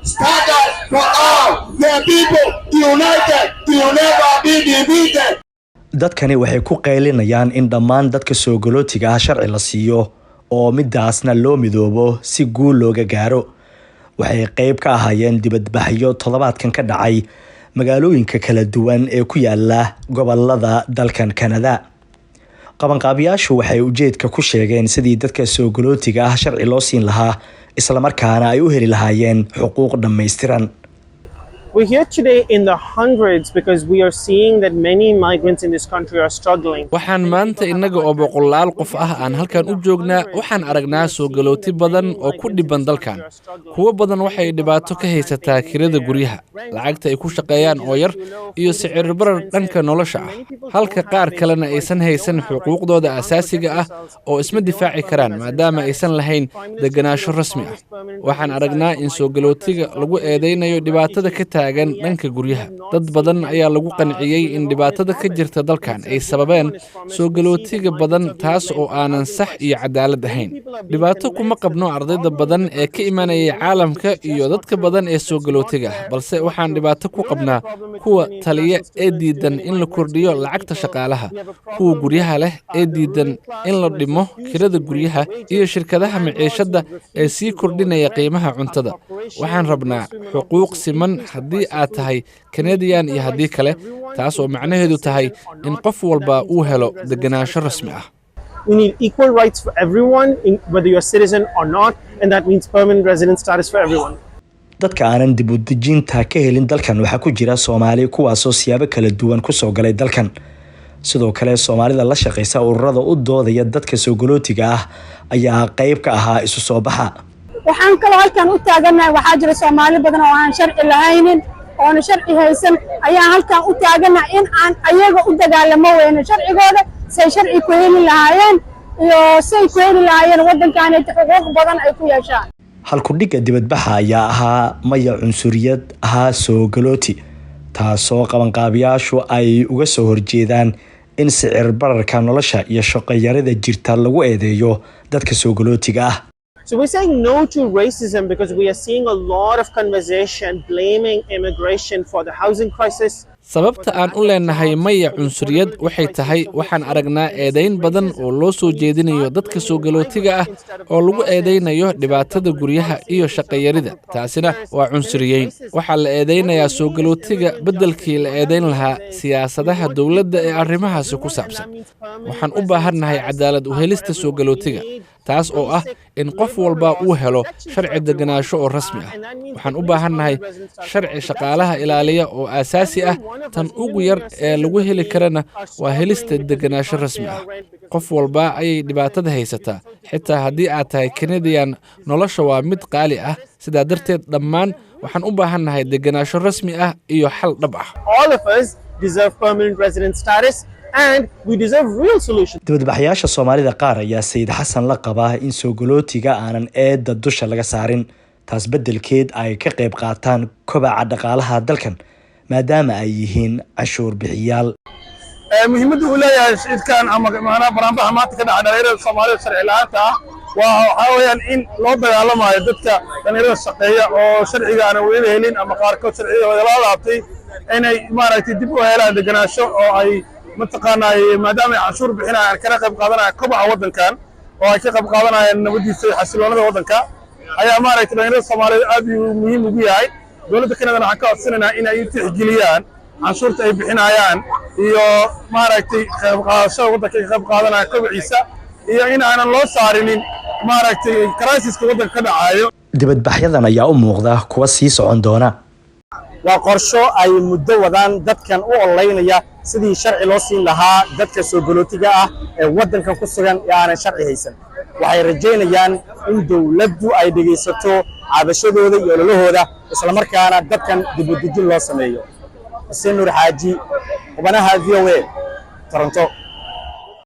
standard for all. The people united will never be defeated. dadkani waxay ku qaylinayaan in dhammaan dadka soo galootiga ah sharci la siiyo oo midaasna loo midoobo si guul looga gaaro. waxay qayb ka ahaayeen dibadbaxyo toddobaadkan ka dhacay magaalooyinka kala duwan ee ku yaala gobolada dalkan Canada. qabanqaabiyaashu waxay ujeedka ku sheegeen sidii dadka soo galootiga ah sharci loo siin lahaa isla markaana ay u heli lahaayeen xuquuq dhammaystiran. We're here today in the hundreds because we are seeing that many migrants in this country are struggling. waxaan maanta innaga oo boqolaal qof ah aan halkan u joognaa waxaan aragnaa soo galooti badan oo ku dhiban dalkan. kuwo badan waxay dhibaato ka haysataa kirada guryaha, lacagta ay ku shaqeeyaan oo yar iyo sicir barar dhanka nolosha ah, halka qaar kalena aysan haysan xuquuqdooda asaasiga ah oo isma difaaci karaan maadaama aysan lahayn deganaansho rasmi ah. waxaan aragnaa in soo galootiga lagu eedeynayo dhibaatada ka taagan dhanka guryaha. dad badan ayaa lagu qanciyey in dhibaatada ka jirta dalkan ay sababeen soo galootiga badan, taas oo aanan sax iyo cadaalad ahayn. dhibaato kuma qabno ardayda badan ee ka imanaya caalamka iyo dadka badan ee soo galootiga ah, balse waxaan dhibaato ku qabnaa kuwa taliya ee diidan in la kordhiyo lacagta shaqaalaha, kuwa guryaha leh ee diidan in la dhimo kirada guryaha, iyo shirkadaha maciishada ee sii kordhinaya qiimaha cuntada. waxaan rabnaa xuquuq siman haddii aad tahay Canadian iyo haddii kale, taas oo macnaheedu tahay in qof walba uu helo deganaansho rasmi ah. We need equal rights for everyone, whether you're a citizen or not, and that means permanent resident status for everyone. dadka aanan dib u dejinta ka helin dalkan waxaa ku jira Soomaali kuwaasoo siyaabo kala duwan ku soo galay dalkan. sidoo kale Soomaalida la shaqeysa ururada u doodaya dadka soo galootiga ah ayaa qayb ka ahaa isu soo baxa. waxaan kaloo halkan u taaganahay waxaa jira Soomaali badan oo aan sharci lahaynin oo aan sharci haysan ayaa halkan u taaganahay in aan ayaga u dagaalamo weyno sharcigooda say sharci ku heli lahaayeen iyo say ku heli lahaayeen wadankan ay xuquuq badan ay ku yeeshaan. halku dhiga dibadbaxa ayaa ahaa maya cunsuriyad ahaa soo galooti, taasoo qabanqaabiyaashu ay uga soo horjeedaan in sicir bararka nolosha iyo shaqo yarida jirta lagu eedeeyo dadka soo galootiga ah. So we're saying no to racism because we are seeing a lot of conversation blaming immigration for the housing crisis. sababta aan u leenahay maya cunsuriyad waxay tahay waxaan aragnaa eedayn badan oo loo soo jeedinayo dadka soo galootiga ah oo lagu eedeynayo dhibaatada guryaha iyo shaqayarida. taasina waa cunsuriyeyn. waxaa la eedeynayaa soo galootiga beddelkii la eedeyn lahaa siyaasadaha dowladda ee arrimahaasi ku saabsan. waxaan u baahannahay cadaalad u helista soo galootiga, taas oo ah in qof walba uu helo sharci deganaansho oo rasmi ah. waxaan u baahannahay sharci shaqaalaha ilaaliya oo aasaasi ah. tan ugu yar ee lagu heli karana waa helista deganaansho rasmi ah. qof walba ayay dhibaatada haysataa, xitaa haddii aad tahay Canadian. nolosha waa mid qaali ah, sidaa darteed dhammaan waxaan u baahannahay deganaansho rasmi ah iyo xal dhab ah. All of us deserve permanent resident status and we deserve real solutions. dibadbaxayaasha Soomaalida qaar ayaa Sayid Xasan la qabaa in soo galootiga aanan eedda dusha laga saarin, taas beddelkeed ay ka qayb qaataan kobaca dhaqaalaha dalkan maadaama ay yihiin cashuur bixiyaal. muhiimadda uu leeyahay shirkan ama maana barnaamijka maanta ka dhaca dhalinyarada Soomaalida sharci la'aanta ah waxa weeyaan in loo dagaalamayo dadka dhalinyarada shaqeeya oo sharciga aan weli helin ama qaarkood sharciga wada laabtay inay maaragtay dib u helaan deganaansho oo ay mataqaanaa maadaama ay cashuur bixinayaan kana qayb qaadanayaan kobaca wadankan oo ay ka qayb qaadanayaan nabadiisa iyo xasiloonida wadanka ayaa maaragtay dhalinyarada Soomaalida aad muhiim ugu yahay. dowladda Canada waxaan ka codsanaynaa in ay tixgeliyaan cashuurta ay bixinayaan iyo maaragtay qayb qaadashada wadanka ka qayb qaadanaya kobciisa iyo in aanan loo saarinin maaragtay crisis-ka wadanka ka dhacayo. dibadbaxyadan ayaa u muuqda kuwa sii socon doona. waa qorsho ay muddo wadaan dadkan u ololeynaya sidii sharci loo siin lahaa dadka soo galootiga ah ee wadankan ku sugan ee aanan sharci haysan. waxay rajaynayaan in dowladdu ay dhegaysato cabashadooda iyo ololahooda isla markaana dadkan dib u dejin loo sameeyo. Xuseen Nuur Xaaji, xubnaha VOA, Toronto.